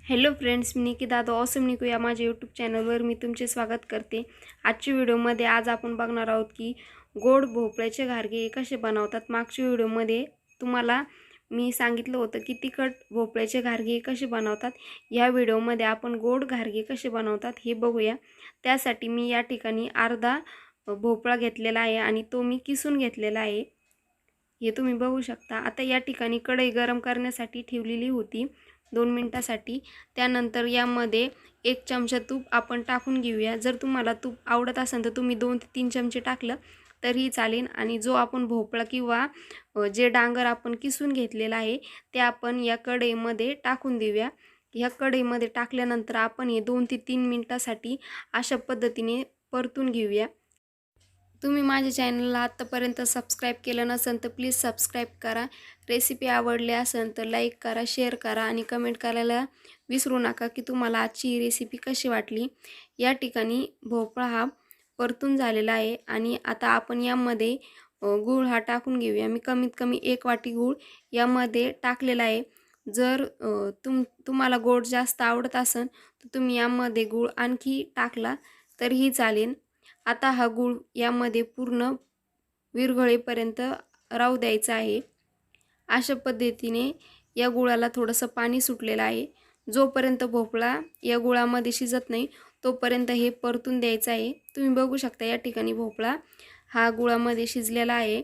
Hello friends, मी Nikita awesome निकू या माझ्या YouTube चॅनलवर मी तुमचे स्वागत करते। आजच्या व्हिडिओमध्ये आज आपण बघणार आहोत की गोड भोपळ्याचे घारगे कसे बनवतात। मागच्या व्हिडिओमध्ये तुम्हाला मी सांगितलं होतं की तिखट भोपळ्याचे घारगे कसे बनवतात। या व्हिडिओमध्ये आपण गोड घारगे कसे बनवतात हे बघूया। त्यासाठी मी या ठिकाणी अर्धा भोपळा घेतलेला आहे आणि तो मी किसून घेतलेला आहे, हे तुम्ही बघू शकता। आता या ठिकाणी कढई गरम करण्यासाठी ठेवलेली होती 2 मिनिटांसाठी। त्यानंतर यामध्ये 1 चमचा तूप आपण टाकून घेऊया। जर तुम्हाला तूप आवडत असेल तर तुम्ही 2 ते 3 चमचे टाकलं तरी चालेल। आणि जो आपण भोपळा किंवा जे डांगर आपण किसून घेतलेला आहे ते आपण या कढईमध्ये टाकून देऊया। या कढईमध्ये टाकल्यानंतर आपण हे 2 ते 3 मिनिटांसाठी अशा पद्धतीने परतून घेऊया। तुम्ही माझ्या चॅनलला आतापर्यंत सबस्क्राइब केलं नसेल तर प्लीज सबस्क्राइब करा। रेसिपी आवडली असेल तर लाईक करा, शेअर करा आणि कमेंट करायला विसरू नका की तुम्हाला आजची ही रेसिपी कशी वाटली। या ठिकाणी भोपळा हा परतून झालेला आहे आणि आता आपण यामध्ये गूळ हा टाकून घेऊया। मी कमीत कमी 1 वाटी गूळ यामध्ये टाकलेला आहे। जर तुम्हाला गोड जास्त आवडत असेल तर तुम्ही यामध्ये गूळ आणखी टाकला तरीही चालेल। आता हा गूळ यामध्ये पूर्ण विरघळेपर्यंत राहू द्यायचा आहे। अशा पद्धतीने या गुळाला थोडंसं पाणी सुटलेलं आहे। जोपर्यंत भोपळा या गुळामध्ये शिजत नाही तोपर्यंत हे परतून द्यायचं आहे। तुम्ही बघू शकता या ठिकाणी भोपळा हा गुळामध्ये शिजलेला आहे।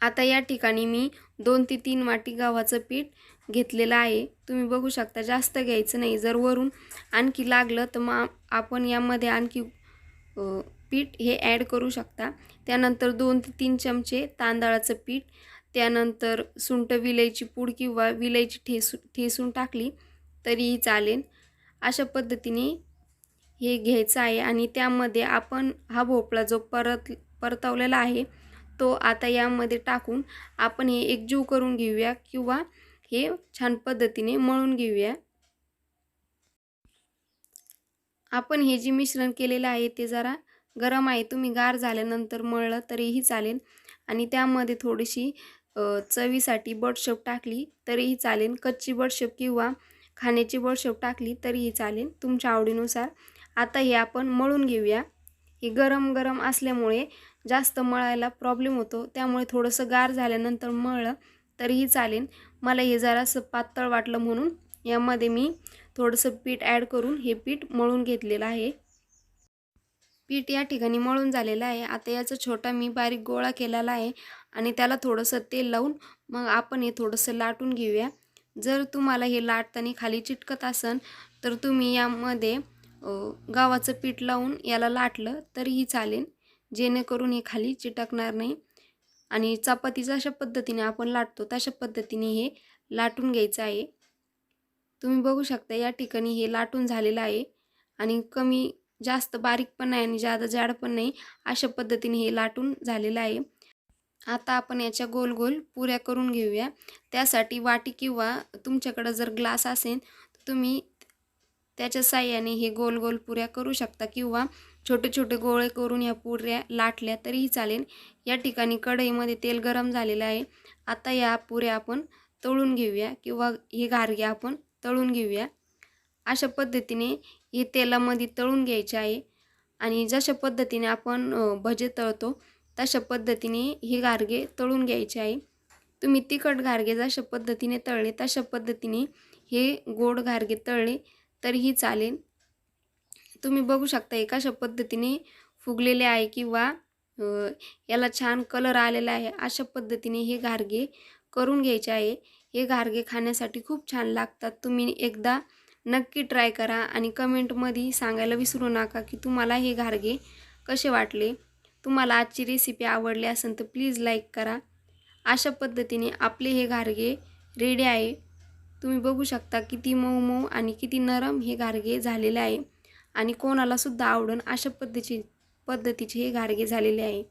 आता या ठिकाणी मी 2 ते 3 वाटी गव्हाचं पीठ घेतलेलं आहे। तुम्ही बघू शकता जास्त घ्यायचं नाही, जर वरून आणखी लागलं तर मग आपण यामध्ये आणखी पीठ हे ॲड करू शकता। त्यानंतर 2 ते 3 चमचे तांदळाचं पीठ, त्यानंतर सुंठ विलायची पूड किंवा विलायची ठेसून टाकली तरीही चालेल। अशा पद्धतीने हे घ्यायचं आहे आणि त्यामध्ये आपण हा भोपळा जो परतवलेला आहे तो आता यामध्ये टाकून आपण हे एकजीव करून घेऊया किंवा हे छान पद्धतीने मळून घेऊया। आपण हे जे मिश्रण केलेलं आहे ते जरा गरम आहे, तुम्ही गार झाल्यानंतर मळलं तरीही चालेल। आणि त्यामध्ये थोडीशी चवीसाठी बडीशेप टाकली तरीही चालेल। कच्ची बडीशेप किंवा खाण्याची बडीशेप टाकली तरीही चालेल, तुमच्या आवडीनुसार। आता हे आपण मळून घेऊया। हे गरम गरम असल्यामुळे जास्त मळायला प्रॉब्लेम होतो, त्यामुळे थोडंसं गार झाल्यानंतर मळलं तरीही चालेल। मला हे जरासं पातळ वाटलं म्हणून यामध्ये मी थोडंसं पीठ ॲड करून हे पीठ मळून घेतलेलं आहे। पीठ या ठिकाणी मळून झालेलं आहे। आता याचा छोटा मी बारीक गोळा केलेला आहे आणि त्याला थोडंसं तेल लावून मग आपण हे थोडंसं लाटून घेऊया। जर तुम्हाला हे लाटताना खाली चिटकत असेल तर तुम्ही यामध्ये गव्हाचं पीठ लावून याला लाटलं तरीही चालेल, जेणेकरून हे खाली चिटकणार नाही। आणि चपातीचं अशा पद्धतीने आपण लाटतो तशा पद्धतीने हे लाटून घ्यायचं आहे। तुम्ही बघू शकता या ठिकाणी हे लाटून झालेलं आहे आणि कमी जास्त बारीक पण नाही आणि जादा जाड पण नाही, अशा पद्धतीने हे लाटून झालेलं आहे। आता आपण याच्या गोल गोल पुऱ्या करून घेऊया। त्यासाठी वाटी किंवा तुमच्याकडे जर ग्लास असेल तर तुम्ही त्याच्या साहाय्याने हे गोल गोल पुऱ्या करू शकता किंवा छोटे छोटे गोळे करून या पुऱ्या लाटल्या तरीही चालेल। या ठिकाणी कढईमध्ये तेल गरम झालेलं आहे। आता या पुऱ्या आपण तळून घेऊया किंवा हे घारगे आपण तळून घेऊया। अशा पद्धतीने हे तेलामध्ये तळून घ्यायचे आहे आणि जशा पद्धतीने आपण भजे तळतो तशा पद्धतीने हे घारगे तळून घ्यायचे आहे। तुम्ही तिखट घारगे जशा पद्धतीने तळले तशा पद्धतीने हे गोड घारगे तळले तरीही चालेल। तुम्ही बघू शकता हे कशा पद्धतीने फुगलेले आहे किंवा याला छान कलर आलेला आहे। अशा पद्धतीने हे घारगे करून घ्यायचे आहे। हे घारगे खाण्यासाठी खूप छान लागतात। तुम्ही एकदा नक्की ट्राय करा आणि कमेंटमध्ये सांगायला विसरू नका की तुम्हाला हे घारगे कसे वाटले। तुम्हाला आजची रेसिपी आवडली असेल तर प्लीज लाईक करा। अशा पद्धतीने आपले हे घारगे रेडी आहे। तुम्ही बघू शकता किती मऊ मऊ आणि किती नरम हे घारगे झालेले आहे आणि कोणाला सुद्धा आवडेल अशा पद्धतीचे हे घारगे झालेले आहे।